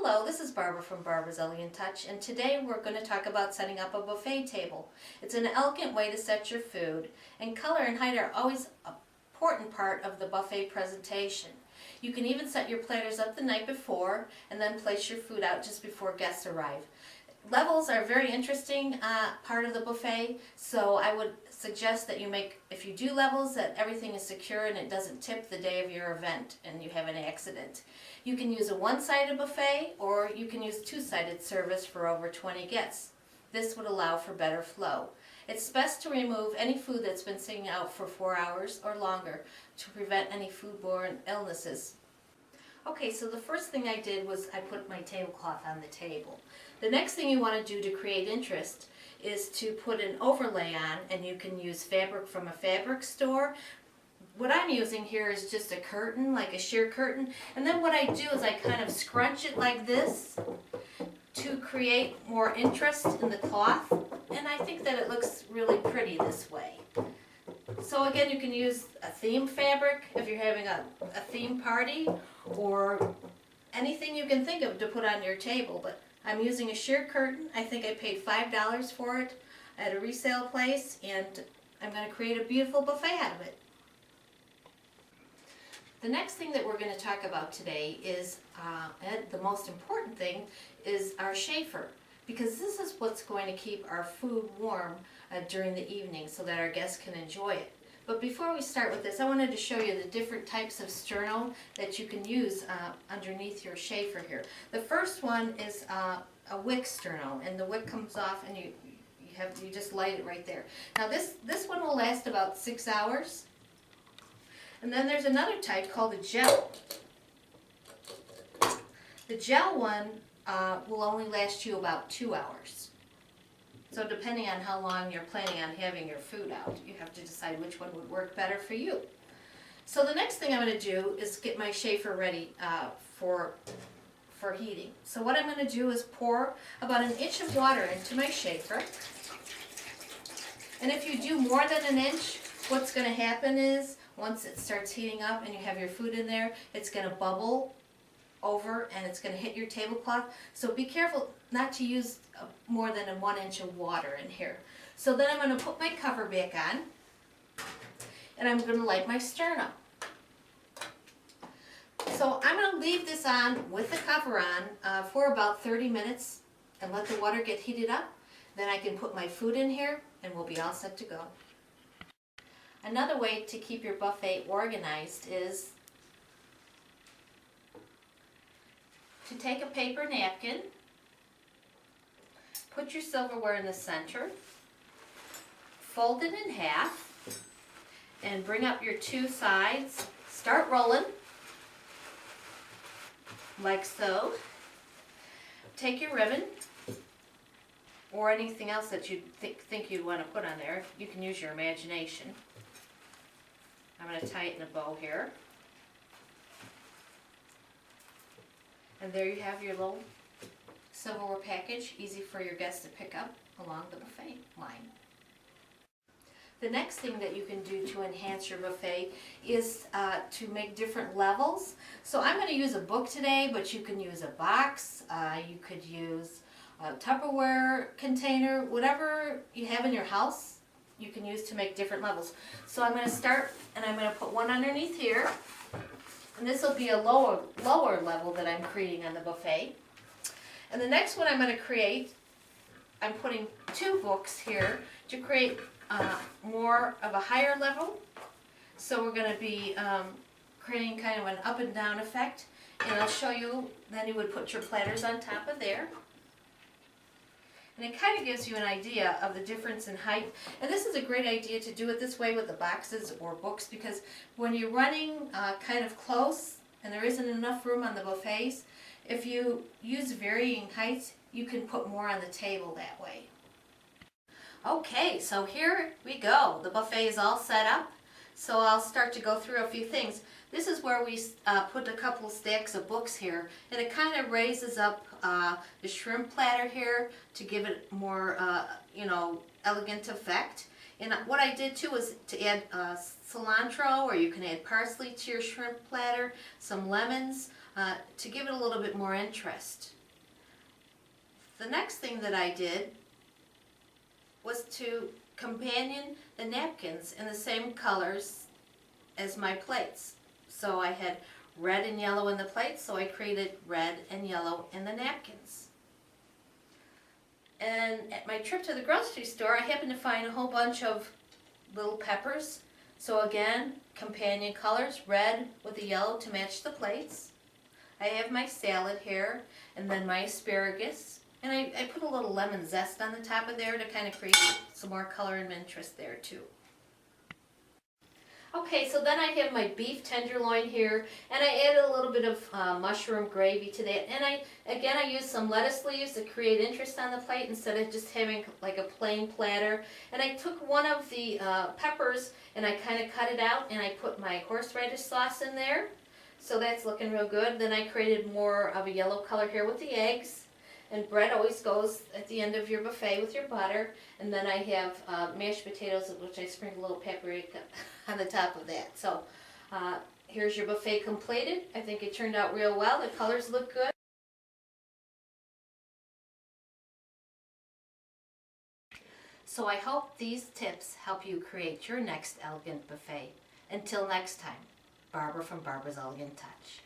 Hello, this is Barbara from Barbara's Elegant Touch, and today we're going to talk about setting up a buffet table. It's an elegant way to set your food, and color and height are always an important part of the buffet presentation. You can even set your platters up the night before and then place your food out just before guests arrive. Levels are a very interesting part of the buffet, so I would suggest that if you do levels, that everything is secure and it doesn't tip the day of your event and you have an accident. You can use a one-sided buffet or you can use two-sided service for over 20 guests. This would allow for better flow. It's best to remove any food that's been sitting out for 4 hours or longer to prevent any foodborne illnesses. Okay, so the first thing I did was I put my tablecloth on the table. The next thing you want to do to create interest is to put an overlay on, and you can use fabric from a fabric store. What I'm using here is just a curtain, like a sheer curtain, and then what I do is I kind of scrunch it like this to create more interest in the cloth, and I think that it looks really pretty this way. So again, you can use a theme fabric if you're having a theme party, or anything you can think of to put on your table, but I'm using a sheer curtain. I think I paid $5 for it at a resale place, and I'm going to create a beautiful buffet out of it. The next thing that we're going to talk about today is, and the most important thing, is our chafer, because this is what's going to keep our food warm during the evening so that our guests can enjoy it. But before we start with this, I wanted to show you the different types of sterno that you can use underneath your chafer here. The first one is a wick sterno, and the wick comes off and you just light it right there. Now this one will last about 6 hours. And then there's another type called a gel. The gel one will only last you about 2 hours. So depending on how long you're planning on having your food out, you have to decide which one would work better for you. So the next thing I'm going to do is get my chafer ready for heating. So what I'm going to do is pour about 1 inch of water into my chafer. And if you do more than 1 inch, what's going to happen is once it starts heating up and you have your food in there, it's going to bubble over and it's going to hit your tablecloth. So be careful not to use more than 1 inch of water in here. So then I'm going to put my cover back on, and I'm going to light my sterno. So I'm going to leave this on with the cover on for about 30 minutes and let the water get heated up. Then I can put my food in here and we'll be all set to go. Another way to keep your buffet organized is to take a paper napkin, put your silverware in the center, fold it in half, and bring up your two sides. Start rolling, like so. Take your ribbon, or anything else that you think you'd want to put on there. You can use your imagination. I'm going to tie it in a bow here. And there you have your little silverware package, easy for your guests to pick up along the buffet line. The next thing that you can do to enhance your buffet is to make different levels. So I'm going to use a book today, but you can use a box, you could use a Tupperware container, whatever you have in your house, you can use to make different levels. So I'm going to start, and I'm going to put one underneath here. And this will be a lower level that I'm creating on the buffet. And the next one I'm going to create, I'm putting 2 books here to create more of a higher level. So we're going to be creating kind of an up and down effect. And I'll show you, then you would put your platters on top of there. And it kind of gives you an idea of the difference in height. And this is a great idea to do it this way with the boxes or books, because when you're running kind of close and there isn't enough room on the buffets, if you use varying heights, you can put more on the table that way. Okay, so here we go. The buffet is all set up. So I'll start to go through a few things. This is where we put a couple of stacks of books here, and it kind of raises up the shrimp platter here to give it more, elegant effect. And what I did too was to add cilantro, or you can add parsley to your shrimp platter, some lemons, to give it a little bit more interest. The next thing that I did was to companion the napkins in the same colors as my plates. So I had red and yellow in the plates, so I created red and yellow in the napkins. And at my trip to the grocery store, I happened to find a whole bunch of little peppers. So again, companion colors, red with the yellow to match the plates. I have my salad here, and then my asparagus. And I put a little lemon zest on the top of there to kind of create some more color and interest there too. Okay, so then I have my beef tenderloin here, and I added a little bit of mushroom gravy to that. And I used some lettuce leaves to create interest on the plate instead of just having like a plain platter. And I took one of the peppers and I kind of cut it out, and I put my horseradish sauce in there. So that's looking real good. Then I created more of a yellow color here with the eggs. And bread always goes at the end of your buffet with your butter. And then I have mashed potatoes, which I sprinkle a little paprika on the top of that. So here's your buffet completed. I think it turned out real well. The colors look good. So I hope these tips help you create your next elegant buffet. Until next time, Barbara from Barbara's Elegant Touch.